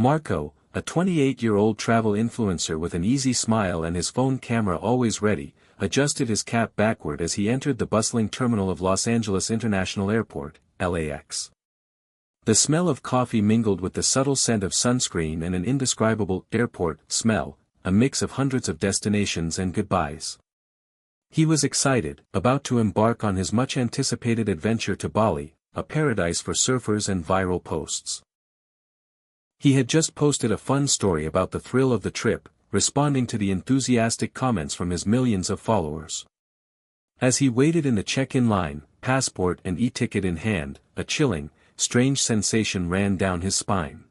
Marco, a 28-year-old travel influencer with an easy smile and his phone camera always ready, adjusted his cap backward as he entered the bustling terminal of Los Angeles International Airport, LAX. The smell of coffee mingled with the subtle scent of sunscreen and an indescribable airport smell, a mix of hundreds of destinations and goodbyes. He was excited, about to embark on his much-anticipated adventure to Bali, a paradise for surfers and viral posts. He had just posted a fun story about the thrill of the trip, responding to the enthusiastic comments from his millions of followers. As he waited in the check-in line, passport and e-ticket in hand, a chilling, strange sensation ran down his spine.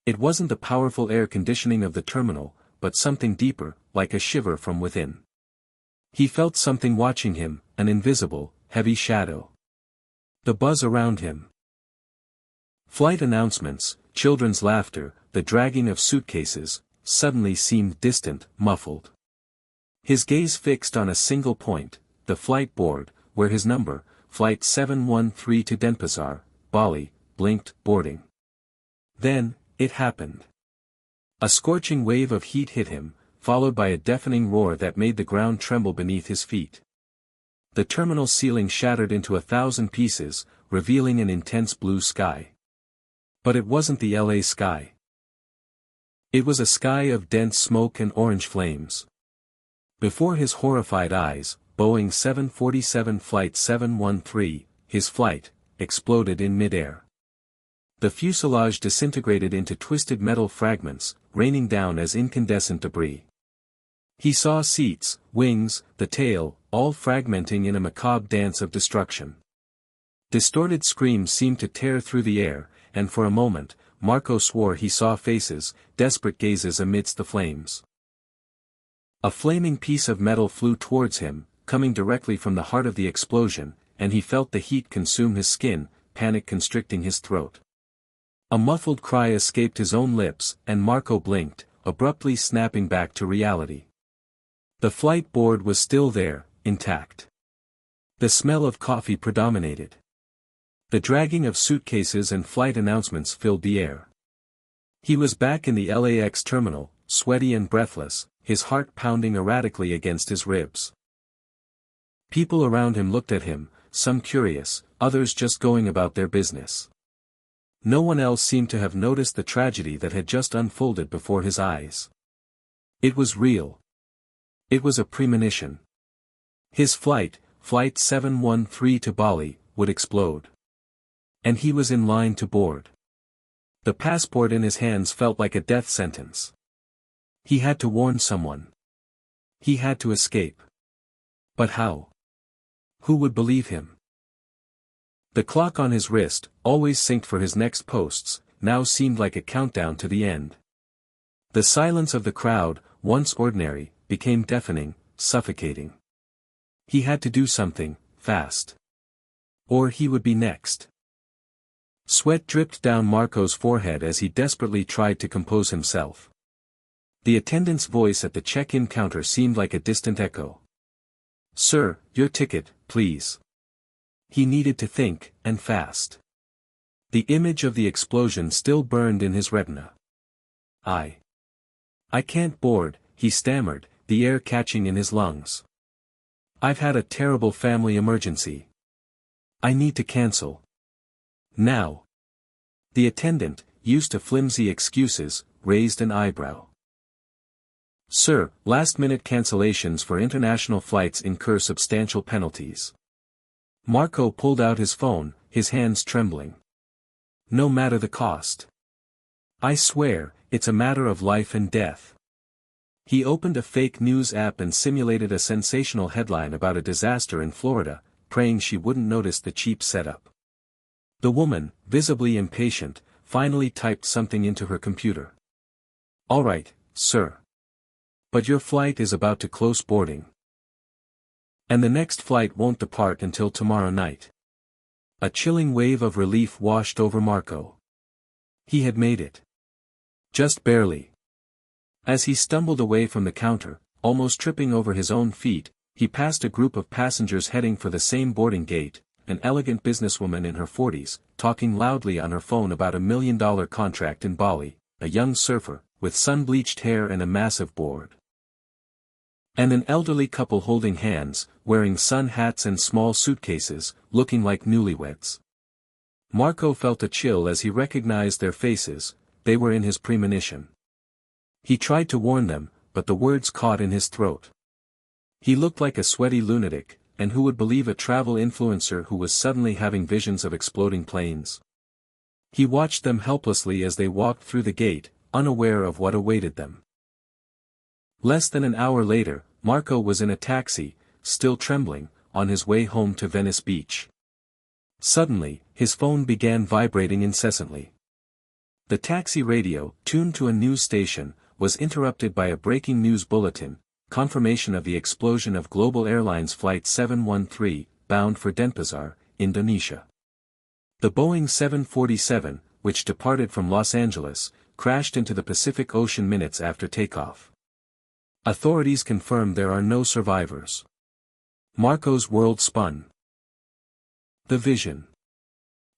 It wasn't the powerful air conditioning of the terminal, but something deeper, like a shiver from within. He felt something watching him, an invisible, heavy shadow. The buzz around him. Flight announcements, children's laughter, the dragging of suitcases, suddenly seemed distant, muffled. His gaze fixed on a single point, the flight board, where his number, Flight 713 to Denpasar, Bali, blinked, boarding. Then, it happened. A scorching wave of heat hit him, followed by a deafening roar that made the ground tremble beneath his feet. The terminal ceiling shattered into 1,000 pieces, revealing an intense blue sky. But it wasn't the LA sky. It was a sky of dense smoke and orange flames. Before his horrified eyes, Boeing 747 Flight 713, his flight, exploded in midair. The fuselage disintegrated into twisted metal fragments, raining down as incandescent debris. He saw seats, wings, the tail, all fragmenting in a macabre dance of destruction. Distorted screams seemed to tear through the air, and for a moment, Marco swore he saw faces, desperate gazes amidst the flames. A flaming piece of metal flew towards him, coming directly from the heart of the explosion, and he felt the heat consume his skin, panic constricting his throat. A muffled cry escaped his own lips, and Marco blinked, abruptly snapping back to reality. The flight board was still there, intact. The smell of coffee predominated. The dragging of suitcases and flight announcements filled the air. He was back in the LAX terminal, sweaty and breathless, his heart pounding erratically against his ribs. People around him looked at him, some curious, others just going about their business. No one else seemed to have noticed the tragedy that had just unfolded before his eyes. It was real. It was a premonition. His flight, Flight 713 to Bali, would explode. And he was in line to board. The passport in his hands felt like a death sentence. He had to warn someone. He had to escape. But how? Who would believe him? The clock on his wrist, always synced for his next posts, now seemed like a countdown to the end. The silence of the crowd, once ordinary, became deafening, suffocating. He had to do something, fast. Or he would be next. Sweat dripped down Marco's forehead as he desperately tried to compose himself. The attendant's voice at the check-in counter seemed like a distant echo. "Sir, your ticket, please." He needed to think, and fast. The image of the explosion still burned in his retina. I can't board," he stammered, the air catching in his lungs. "I've had a terrible family emergency. I need to cancel. Now." The attendant, used to flimsy excuses, raised an eyebrow. "Sir, last-minute cancellations for international flights incur substantial penalties." Marco pulled out his phone, his hands trembling. "No matter the cost. I swear, it's a matter of life and death." He opened a fake news app and simulated a sensational headline about a disaster in Florida, praying she wouldn't notice the cheap setup. The woman, visibly impatient, finally typed something into her computer. "All right, sir. But your flight is about to close boarding. And the next flight won't depart until tomorrow night." A chilling wave of relief washed over Marco. He had made it. Just barely. As he stumbled away from the counter, almost tripping over his own feet, he passed a group of passengers heading for the same boarding gate, an elegant businesswoman in her 40s, talking loudly on her phone about $1 million contract in Bali, a young surfer, with sun-bleached hair and a massive board. And an elderly couple holding hands, wearing sun hats and small suitcases, looking like newlyweds. Marco felt a chill as he recognized their faces. They were in his premonition. He tried to warn them, but the words caught in his throat. He looked like a sweaty lunatic, and who would believe a travel influencer who was suddenly having visions of exploding planes? He watched them helplessly as they walked through the gate, unaware of what awaited them. Less than an hour later, Marco was in a taxi, still trembling, on his way home to Venice Beach. Suddenly, his phone began vibrating incessantly. The taxi radio, tuned to a news station, was interrupted by a breaking news bulletin, confirmation of the explosion of Global Airlines Flight 713, bound for Denpasar, Indonesia. The Boeing 747, which departed from Los Angeles, crashed into the Pacific Ocean minutes after takeoff. Authorities confirmed there are no survivors. Marco's world spun. The vision.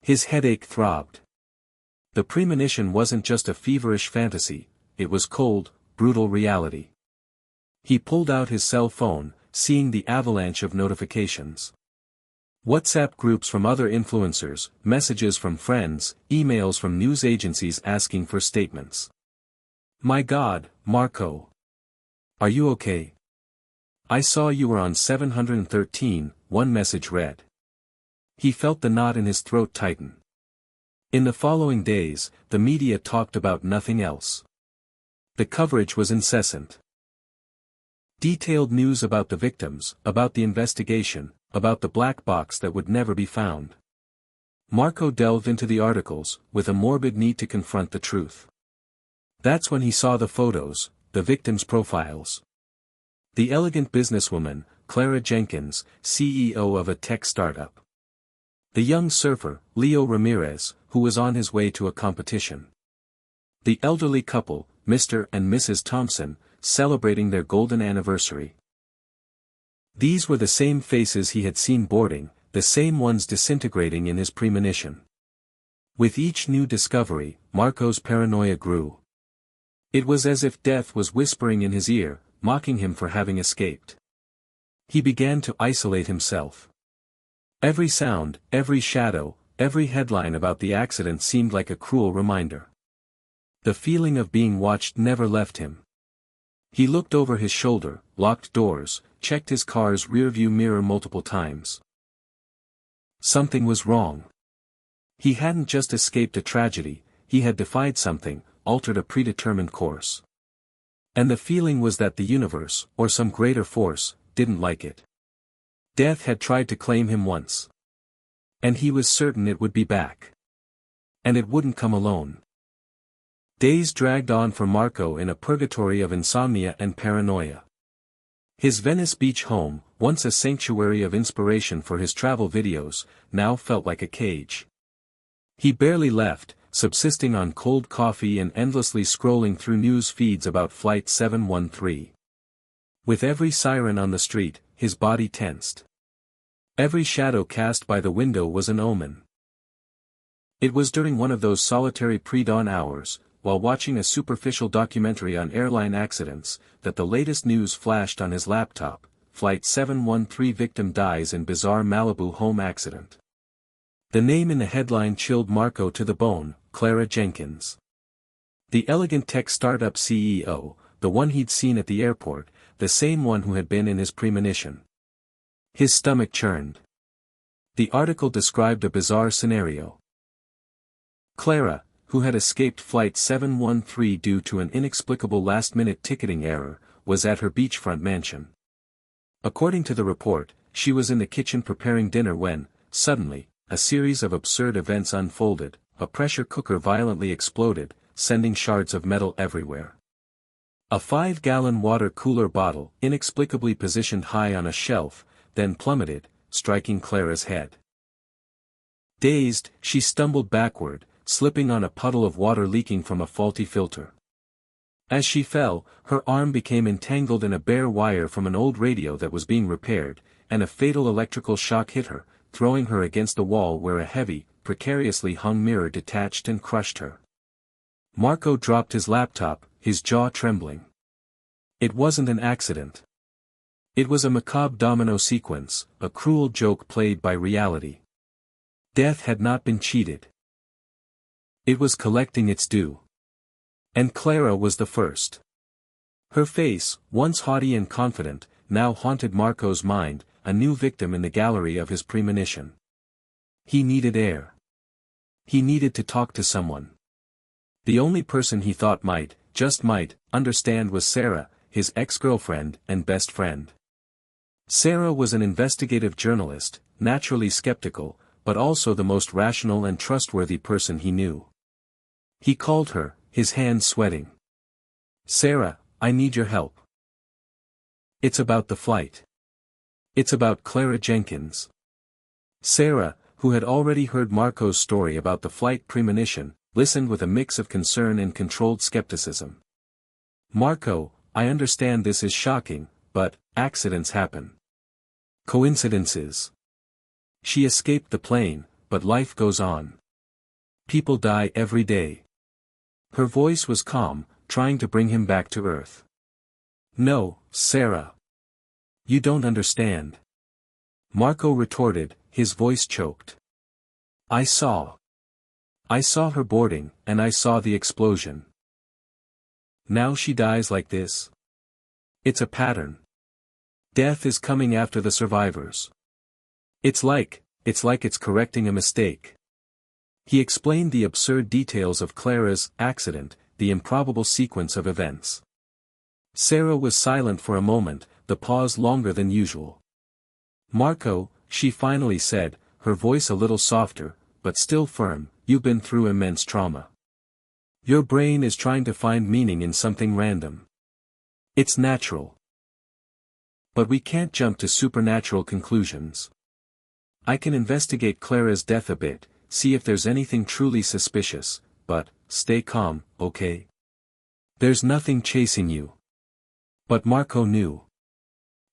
His headache throbbed. The premonition wasn't just a feverish fantasy, it was cold, brutal reality. He pulled out his cell phone, seeing the avalanche of notifications. WhatsApp groups from other influencers, messages from friends, emails from news agencies asking for statements. "My God, Marco. Are you okay? I saw you were on 713, one message read. He felt the knot in his throat tighten. In the following days, the media talked about nothing else. The coverage was incessant. Detailed news about the victims, about the investigation, about the black box that would never be found. Marco delved into the articles, with a morbid need to confront the truth. That's when he saw the photos, the victims' profiles. The elegant businesswoman, Clara Jenkins, CEO of a tech startup. The young surfer, Leo Ramirez, who was on his way to a competition. The elderly couple, Mr. and Mrs. Thompson, celebrating their golden anniversary. These were the same faces he had seen boarding, the same ones disintegrating in his premonition. With each new discovery, Marco's paranoia grew. It was as if death was whispering in his ear, mocking him for having escaped. He began to isolate himself. Every sound, every shadow, every headline about the accident seemed like a cruel reminder. The feeling of being watched never left him. He looked over his shoulder, locked doors, checked his car's rearview mirror multiple times. Something was wrong. He hadn't just escaped a tragedy, he had defied something, altered a predetermined course. And the feeling was that the universe, or some greater force, didn't like it. Death had tried to claim him once. And he was certain it would be back. And it wouldn't come alone. Days dragged on for Marco in a purgatory of insomnia and paranoia. His Venice Beach home, once a sanctuary of inspiration for his travel videos, now felt like a cage. He barely left, subsisting on cold coffee and endlessly scrolling through news feeds about Flight 713. With every siren on the street, his body tensed. Every shadow cast by the window was an omen. It was during one of those solitary pre-dawn hours, while watching a superficial documentary on airline accidents, that the latest news flashed on his laptop. Flight 713 victim dies in bizarre Malibu home accident. The name in the headline chilled Marco to the bone, Clara Jenkins. The elegant tech startup CEO, the one he'd seen at the airport, the same one who had been in his premonition. His stomach churned. The article described a bizarre scenario. Clara, who had escaped Flight 713 due to an inexplicable last-minute ticketing error, was at her beachfront mansion. According to the report, she was in the kitchen preparing dinner when, suddenly, a series of absurd events unfolded. A pressure cooker violently exploded, sending shards of metal everywhere. A 5-gallon water cooler bottle, inexplicably positioned high on a shelf, then plummeted, striking Clara's head. Dazed, she stumbled backward, slipping on a puddle of water leaking from a faulty filter. As she fell, her arm became entangled in a bare wire from an old radio that was being repaired, and a fatal electrical shock hit her, throwing her against the wall where a heavy, precariously hung mirror detached and crushed her. Marco dropped his laptop, his jaw trembling. It wasn't an accident. It was a macabre domino sequence, a cruel joke played by reality. Death had not been cheated. It was collecting its due. And Clara was the first. Her face, once haughty and confident, now haunted Marco's mind, a new victim in the gallery of his premonition. He needed air. He needed to talk to someone. The only person he thought might, just might, understand was Sarah, his ex-girlfriend and best friend. Sarah was an investigative journalist, naturally skeptical, but also the most rational and trustworthy person he knew. He called her, his hands sweating. "Sarah, I need your help. It's about the flight. It's about Clara Jenkins." Sarah, who had already heard Marco's story about the flight premonition, listened with a mix of concern and controlled skepticism. "Marco, I understand this is shocking, but accidents happen. Coincidences. She escaped the plane, but life goes on. People die every day." Her voice was calm, trying to bring him back to earth. "No, Sarah. You don't understand." Marco retorted, his voice choked. I saw her boarding, and I saw the explosion. Now she dies like this. It's a pattern. Death is coming after the survivors. It's like it's correcting a mistake." He explained the absurd details of Clara's accident, the improbable sequence of events. Sarah was silent for a moment, the pause longer than usual. "Marco," she finally said, her voice a little softer, but still firm, "you've been through immense trauma. Your brain is trying to find meaning in something random. It's natural. But we can't jump to supernatural conclusions. I can investigate Clara's death a bit, see if there's anything truly suspicious, but, stay calm, okay? There's nothing chasing you." But Marco knew.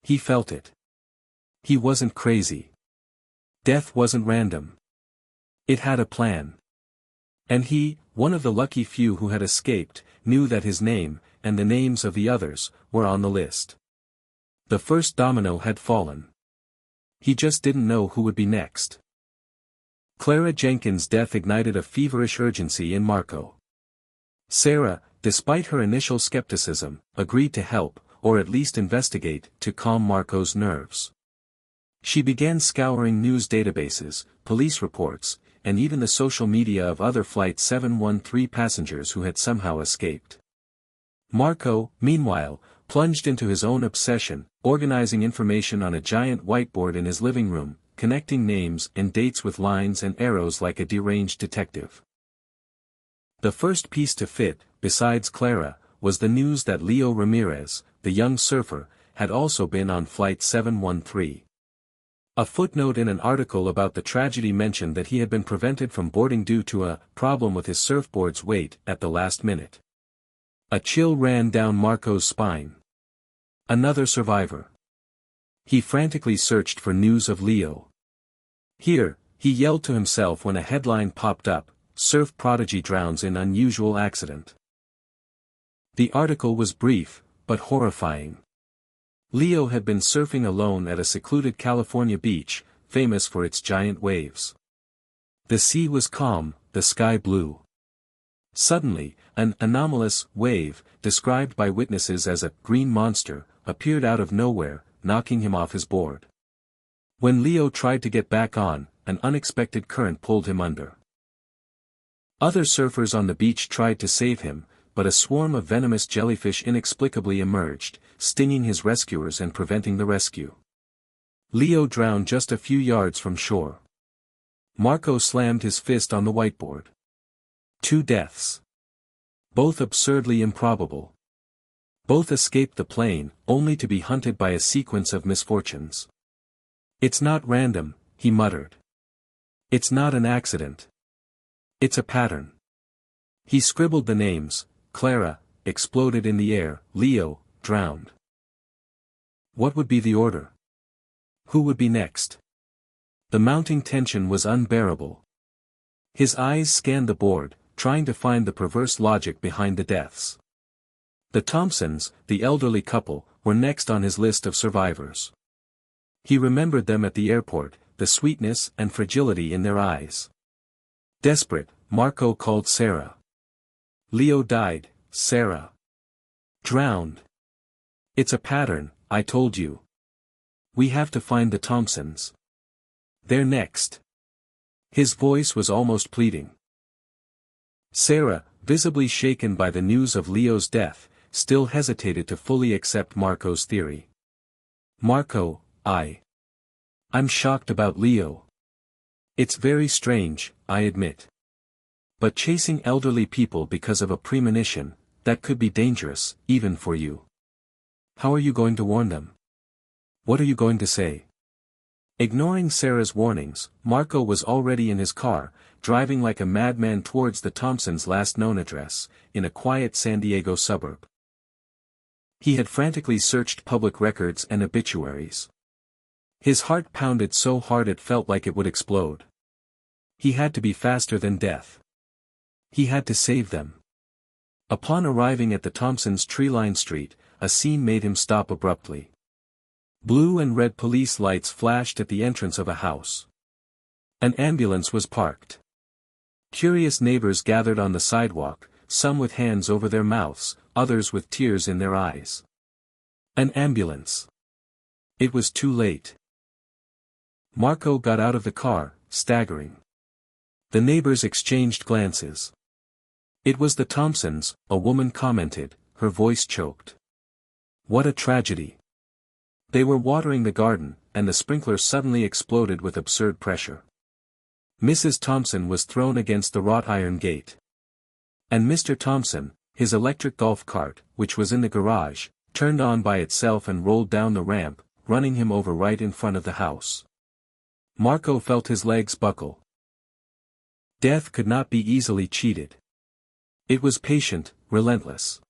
He felt it. He wasn't crazy. Death wasn't random. It had a plan. And he, one of the lucky few who had escaped, knew that his name, and the names of the others, were on the list. The first domino had fallen. He just didn't know who would be next. Clara Jenkins' death ignited a feverish urgency in Marco. Sarah, despite her initial skepticism, agreed to help, or at least investigate, to calm Marco's nerves. She began scouring news databases, police reports, and even the social media of other Flight 713 passengers who had somehow escaped. Marco, meanwhile, plunged into his own obsession, organizing information on a giant whiteboard in his living room, connecting names and dates with lines and arrows like a deranged detective. The first piece to fit, besides Clara, was the news that Leo Ramirez, the young surfer, had also been on Flight 713. A footnote in an article about the tragedy mentioned that he had been prevented from boarding due to a problem with his surfboard's weight at the last minute. A chill ran down Marco's spine. Another survivor. He frantically searched for news of Leo. "Here," he yelled to himself when a headline popped up, "Surf Prodigy Drowns in Unusual Accident." The article was brief, but horrifying. Leo had been surfing alone at a secluded California beach, famous for its giant waves. The sea was calm, the sky blue. Suddenly, an anomalous wave, described by witnesses as a green monster, appeared out of nowhere, knocking him off his board. When Leo tried to get back on, an unexpected current pulled him under. Other surfers on the beach tried to save him, but a swarm of venomous jellyfish inexplicably emerged, stinging his rescuers and preventing the rescue. Leo drowned just a few yards from shore. Marco slammed his fist on the whiteboard. 2 deaths. Both absurdly improbable. Both escaped the plane, only to be hunted by a sequence of misfortunes. "It's not random," he muttered. "It's not an accident. It's a pattern." He scribbled the names. Clara, exploded in the air. Leo, drowned. What would be the order? Who would be next? The mounting tension was unbearable. His eyes scanned the board, trying to find the perverse logic behind the deaths. The Thompsons, the elderly couple, were next on his list of survivors. He remembered them at the airport, the sweetness and fragility in their eyes. Desperate, Marco called Sarah. Leo died, Sarah. Drowned. It's a pattern, I told you. We have to find the Thompsons. They're next. His voice was almost pleading. Sarah, visibly shaken by the news of Leo's death, still hesitated to fully accept Marco's theory. Marco, I'm shocked about Leo. It's very strange, I admit. But chasing elderly people because of a premonition, that could be dangerous, even for you. How are you going to warn them? What are you going to say? Ignoring Sarah's warnings, Marco was already in his car, driving like a madman towards the Thompsons' last known address, in a quiet San Diego suburb. He had frantically searched public records and obituaries. His heart pounded so hard it felt like it would explode. He had to be faster than death. He had to save them. Upon arriving at the Thompsons' tree-lined street, a scene made him stop abruptly. Blue and red police lights flashed at the entrance of a house. An ambulance was parked. Curious neighbors gathered on the sidewalk, some with hands over their mouths, others with tears in their eyes. An ambulance. It was too late. Marco got out of the car, staggering. The neighbors exchanged glances. It was the Thompsons, a woman commented, her voice choked. What a tragedy. They were watering the garden, and the sprinkler suddenly exploded with absurd pressure. Mrs. Thompson was thrown against the wrought iron gate. And Mr. Thompson, his electric golf cart, which was in the garage, turned on by itself and rolled down the ramp, running him over right in front of the house. Marco felt his legs buckle. Death could not be easily cheated. It was patient, relentless.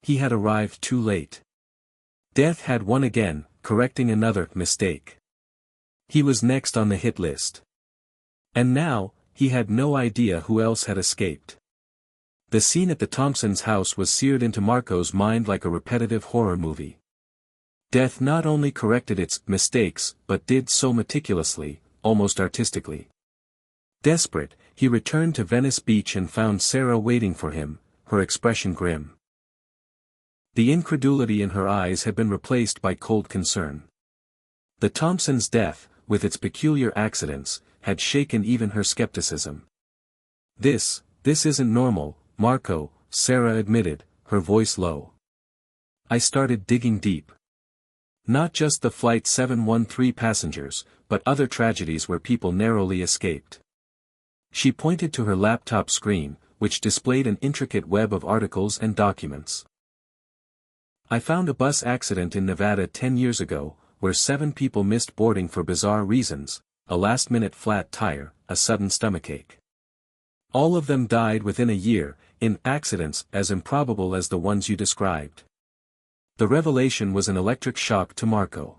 He had arrived too late. Death had won again, correcting another mistake. He was next on the hit list. And now, he had no idea who else had escaped. The scene at the Thompsons' house was seared into Marco's mind like a repetitive horror movie. Death not only corrected its mistakes, but did so meticulously, almost artistically. Desperate, he returned to Venice Beach and found Sarah waiting for him, her expression grim. The incredulity in her eyes had been replaced by cold concern. The Thompsons' death, with its peculiar accidents, had shaken even her skepticism. This isn't normal, Marco, Sarah admitted, her voice low. I started digging deep. Not just the Flight 713 passengers, but other tragedies where people narrowly escaped. She pointed to her laptop screen, which displayed an intricate web of articles and documents. I found a bus accident in Nevada 10 years ago, where 7 people missed boarding for bizarre reasons, a last-minute flat tire, a sudden stomachache. All of them died within a year, in accidents as improbable as the ones you described. The revelation was an electric shock to Marco.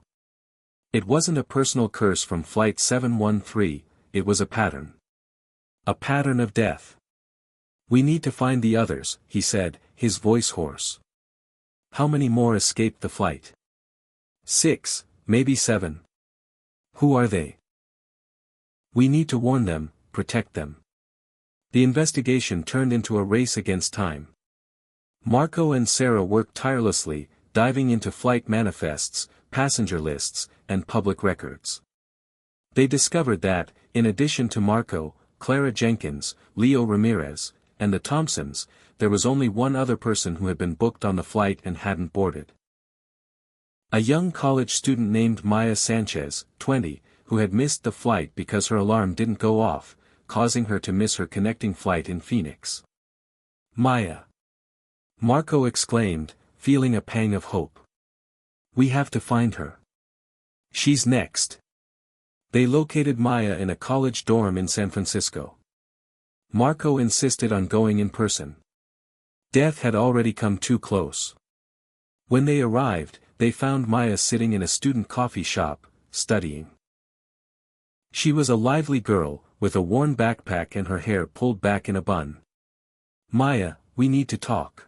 It wasn't a personal curse from Flight 713, it was a pattern. A pattern of death. We need to find the others, he said, his voice hoarse. How many more escaped the flight? 6, maybe 7. Who are they? We need to warn them, protect them. The investigation turned into a race against time. Marco and Sarah worked tirelessly, diving into flight manifests, passenger lists, and public records. They discovered that, in addition to Marco, Clara Jenkins, Leo Ramirez, and the Thompsons, there was only one other person who had been booked on the flight and hadn't boarded. A young college student named Maya Sanchez, 20, who had missed the flight because her alarm didn't go off, causing her to miss her connecting flight in Phoenix. Maya! Marco exclaimed, feeling a pang of hope. We have to find her. She's next. They located Maya in a college dorm in San Francisco. Marco insisted on going in person. Death had already come too close. When they arrived, they found Maya sitting in a student coffee shop, studying. She was a lively girl, with a worn backpack and her hair pulled back in a bun. Maya, we need to talk.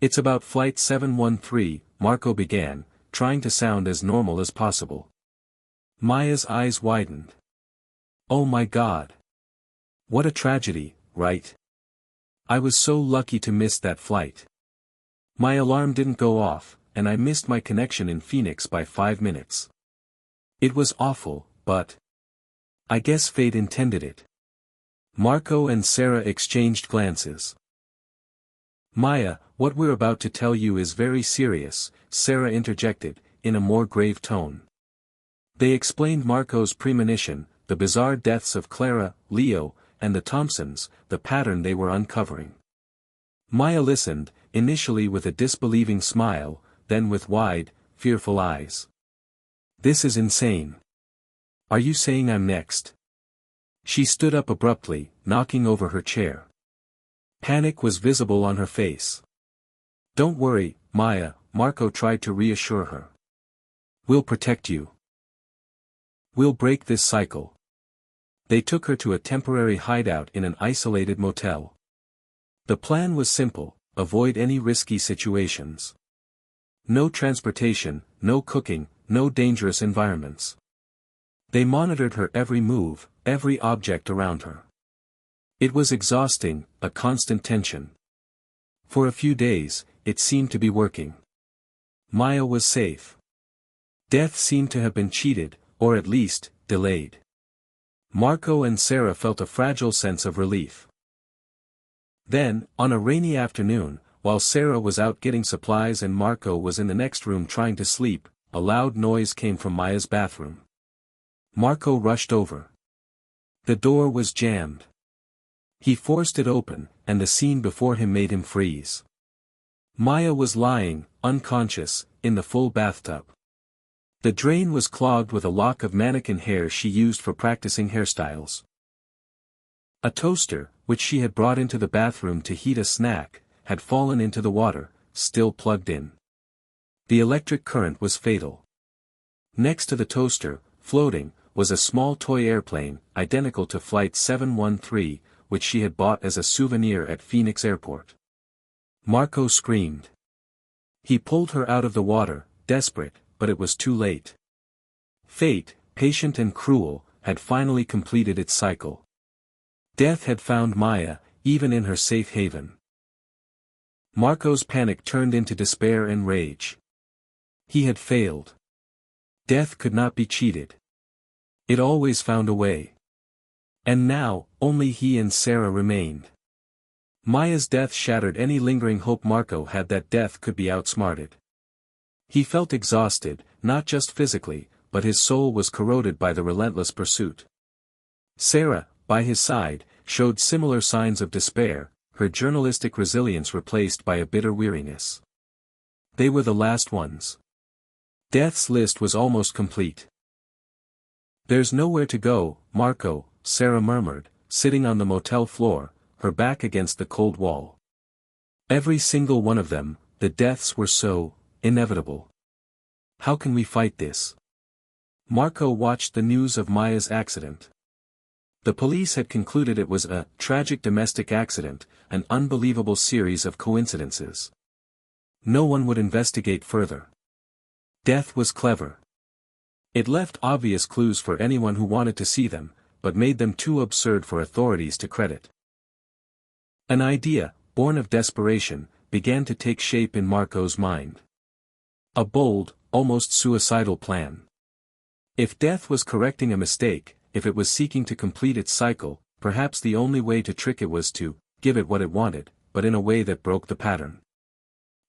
It's about Flight 713, Marco began, trying to sound as normal as possible. Maya's eyes widened. Oh my God. What a tragedy, right? I was so lucky to miss that flight. My alarm didn't go off, and I missed my connection in Phoenix by 5 minutes. It was awful, but I guess fate intended it. Marco and Sarah exchanged glances. Maya, what we're about to tell you is very serious, Sarah interjected, in a more grave tone. They explained Marco's premonition, the bizarre deaths of Clara, Leo, and the Thompsons, the pattern they were uncovering. Maya listened, initially with a disbelieving smile, then with wide, fearful eyes. This is insane. Are you saying I'm next? She stood up abruptly, knocking over her chair. Panic was visible on her face. Don't worry, Maya, Marco tried to reassure her. We'll protect you. We'll break this cycle. They took her to a temporary hideout in an isolated motel. The plan was simple, avoid any risky situations. No transportation, no cooking, no dangerous environments. They monitored her every move, every object around her. It was exhausting, a constant tension. For a few days, it seemed to be working. Maya was safe. Death seemed to have been cheated, or at least, delayed. Marco and Sarah felt a fragile sense of relief. Then, on a rainy afternoon, while Sarah was out getting supplies and Marco was in the next room trying to sleep, a loud noise came from Maya's bathroom. Marco rushed over. The door was jammed. He forced it open, and the scene before him made him freeze. Maya was lying, unconscious, in the full bathtub. The drain was clogged with a lock of mannequin hair she used for practicing hairstyles. A toaster, which she had brought into the bathroom to heat a snack, had fallen into the water, still plugged in. The electric current was fatal. Next to the toaster, floating, was a small toy airplane, identical to Flight 713, which she had bought as a souvenir at Phoenix Airport. Marco screamed. He pulled her out of the water, desperate, but it was too late. Fate, patient and cruel, had finally completed its cycle. Death had found Maya, even in her safe haven. Marco's panic turned into despair and rage. He had failed. Death could not be cheated. It always found a way. And now, only he and Sarah remained. Maya's death shattered any lingering hope Marco had that death could be outsmarted. He felt exhausted, not just physically, but his soul was corroded by the relentless pursuit. Sarah, by his side, showed similar signs of despair, her journalistic resilience replaced by a bitter weariness. They were the last ones. Death's list was almost complete. There's nowhere to go, Marco, Sarah murmured, sitting on the motel floor, her back against the cold wall. Every single one of them, the deaths were so inevitable. How can we fight this? Marco watched the news of Maya's accident. The police had concluded it was a tragic domestic accident, an unbelievable series of coincidences. No one would investigate further. Death was clever. It left obvious clues for anyone who wanted to see them, but made them too absurd for authorities to credit. An idea, born of desperation, began to take shape in Marco's mind. A bold, almost suicidal plan. If death was correcting a mistake, if it was seeking to complete its cycle, perhaps the only way to trick it was to give it what it wanted, but in a way that broke the pattern.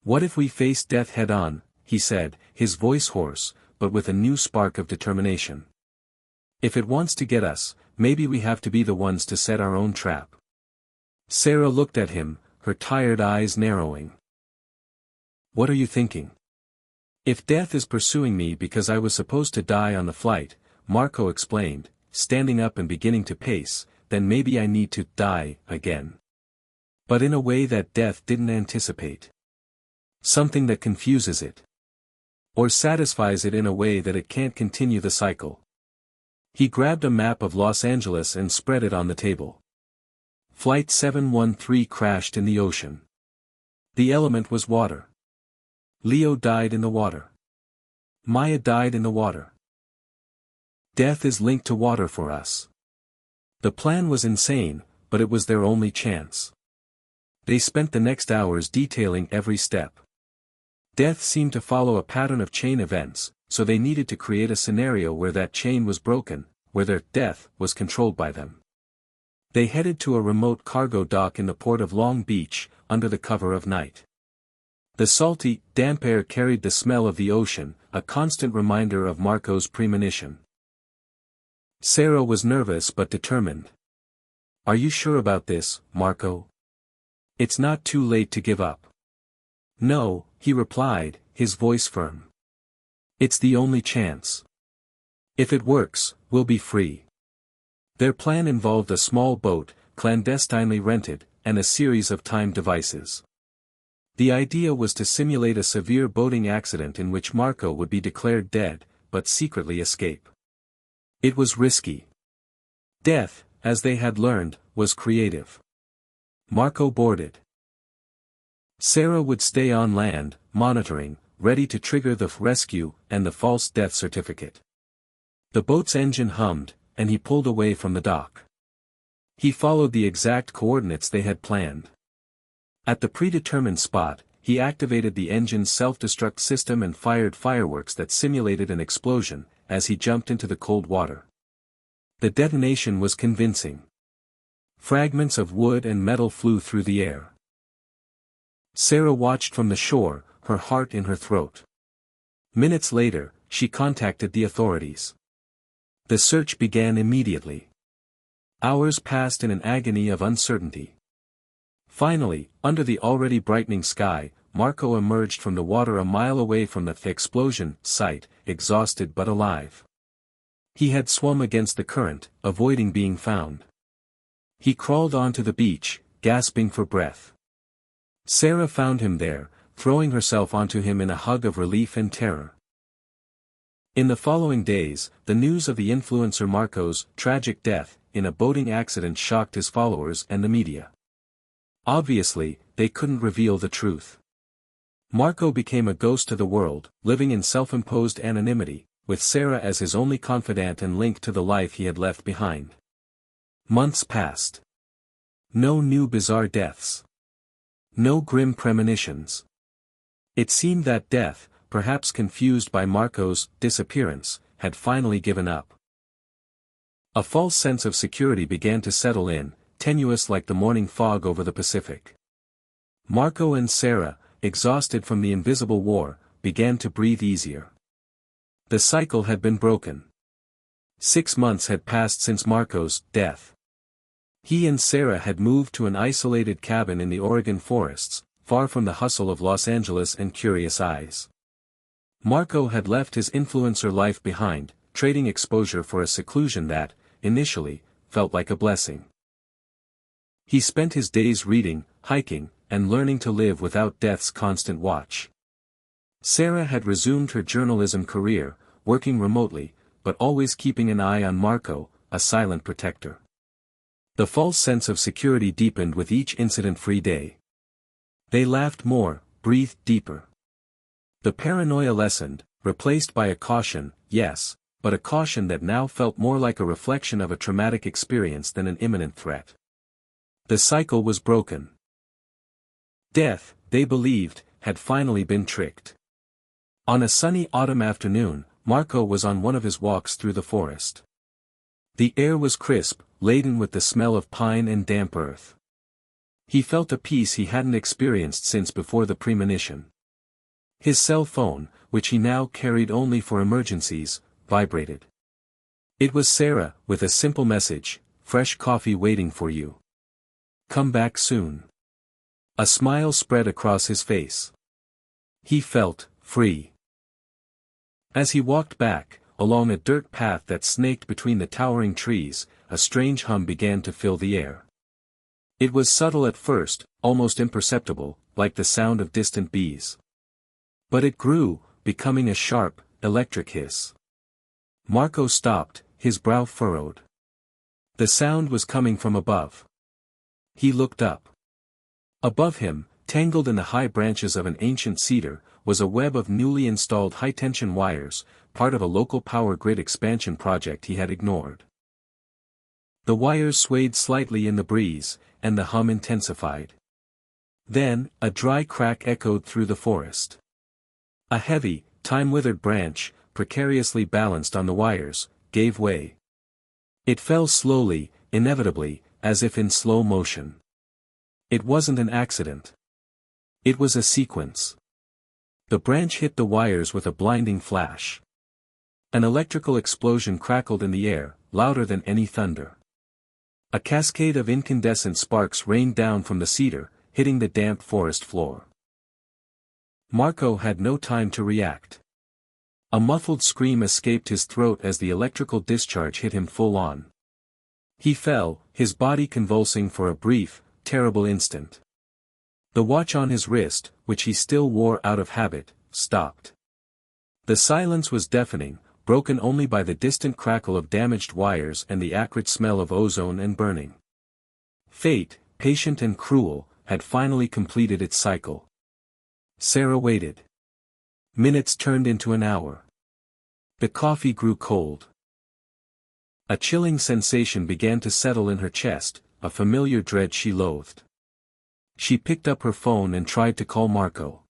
What if we face death head-on, he said, his voice hoarse, but with a new spark of determination. If it wants to get us, maybe we have to be the ones to set our own trap. Sarah looked at him, her tired eyes narrowing. What are you thinking? If death is pursuing me because I was supposed to die on the flight, Marco explained, standing up and beginning to pace, then maybe I need to die again. But in a way that death didn't anticipate. Something that confuses it. Or satisfies it in a way that it can't continue the cycle. He grabbed a map of Los Angeles and spread it on the table. Flight 713 crashed in the ocean. The element was water. Leo died in the water. Maya died in the water. Death is linked to water for us. The plan was insane, but it was their only chance. They spent the next hours detailing every step. Death seemed to follow a pattern of chain events, so they needed to create a scenario where that chain was broken, where their death was controlled by them. They headed to a remote cargo dock in the port of Long Beach, under the cover of night. The salty, damp air carried the smell of the ocean, a constant reminder of Marco's premonition. Sarah was nervous but determined. "Are you sure about this, Marco? It's not too late to give up." "No," he replied, his voice firm. "It's the only chance. If it works, we'll be free." Their plan involved a small boat, clandestinely rented, and a series of timed devices. The idea was to simulate a severe boating accident in which Marco would be declared dead, but secretly escape. It was risky. Death, as they had learned, was creative. Marco boarded. Sarah would stay on land, monitoring, ready to trigger the rescue and the false death certificate. The boat's engine hummed, and he pulled away from the dock. He followed the exact coordinates they had planned. At the predetermined spot, he activated the engine's self-destruct system and fired fireworks that simulated an explosion, as he jumped into the cold water. The detonation was convincing. Fragments of wood and metal flew through the air. Sarah watched from the shore, her heart in her throat. Minutes later, she contacted the authorities. The search began immediately. Hours passed in an agony of uncertainty. Finally, under the already brightening sky, Marco emerged from the water a mile away from the explosion site, exhausted but alive. He had swum against the current, avoiding being found. He crawled onto the beach, gasping for breath. Sarah found him there, throwing herself onto him in a hug of relief and terror. In the following days, the news of the influencer Marco's tragic death in a boating accident shocked his followers and the media. Obviously, they couldn't reveal the truth. Marco became a ghost to the world, living in self-imposed anonymity, with Sarah as his only confidant and link to the life he had left behind. Months passed. No new bizarre deaths. No grim premonitions. It seemed that death, perhaps confused by Marco's disappearance, had finally given up. A false sense of security began to settle in, tenuous like the morning fog over the Pacific. Marco and Sarah, exhausted from the invisible war, began to breathe easier. The cycle had been broken. 6 months had passed since Marco's death. He and Sarah had moved to an isolated cabin in the Oregon forests, far from the hustle of Los Angeles and curious eyes. Marco had left his influencer life behind, trading exposure for a seclusion that, initially, felt like a blessing. He spent his days reading, hiking, and learning to live without death's constant watch. Sarah had resumed her journalism career, working remotely, but always keeping an eye on Marco, a silent protector. The false sense of security deepened with each incident-free day. They laughed more, breathed deeper. The paranoia lessened, replaced by a caution, yes, but a caution that now felt more like a reflection of a traumatic experience than an imminent threat. The cycle was broken. Death, they believed, had finally been tricked. On a sunny autumn afternoon, Marco was on one of his walks through the forest. The air was crisp, laden with the smell of pine and damp earth. He felt a peace he hadn't experienced since before the premonition. His cell phone, which he now carried only for emergencies, vibrated. It was Sarah, with a simple message: "Fresh coffee waiting for you. Come back soon." A smile spread across his face. He felt free. As he walked back, along a dirt path that snaked between the towering trees, a strange hum began to fill the air. It was subtle at first, almost imperceptible, like the sound of distant bees. But it grew, becoming a sharp, electric hiss. Marco stopped, his brow furrowed. The sound was coming from above. He looked up. Above him, tangled in the high branches of an ancient cedar, was a web of newly installed high-tension wires, part of a local power grid expansion project he had ignored. The wires swayed slightly in the breeze, and the hum intensified. Then, a dry crack echoed through the forest. A heavy, time-withered branch, precariously balanced on the wires, gave way. It fell slowly, inevitably, as if in slow motion. It wasn't an accident. It was a sequence. The branch hit the wires with a blinding flash. An electrical explosion crackled in the air, louder than any thunder. A cascade of incandescent sparks rained down from the cedar, hitting the damp forest floor. Marco had no time to react. A muffled scream escaped his throat as the electrical discharge hit him full on. He fell, his body convulsing for a brief, terrible instant. The watch on his wrist, which he still wore out of habit, stopped. The silence was deafening, broken only by the distant crackle of damaged wires and the acrid smell of ozone and burning. Fate, patient and cruel, had finally completed its cycle. Sarah waited. Minutes turned into an hour. The coffee grew cold. A chilling sensation began to settle in her chest, a familiar dread she loathed. She picked up her phone and tried to call Marco.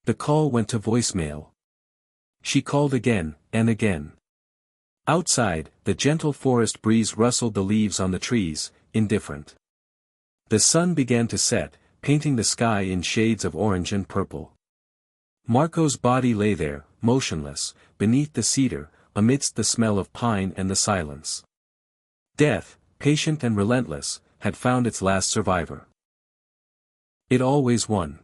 The call went to voicemail. She called again, and again. Outside, the gentle forest breeze rustled the leaves on the trees, indifferent. The sun began to set, painting the sky in shades of orange and purple. Marco's body lay there, motionless, beneath the cedar, amidst the smell of pine and the silence. Death, patient and relentless, had found its last survivor. It always won.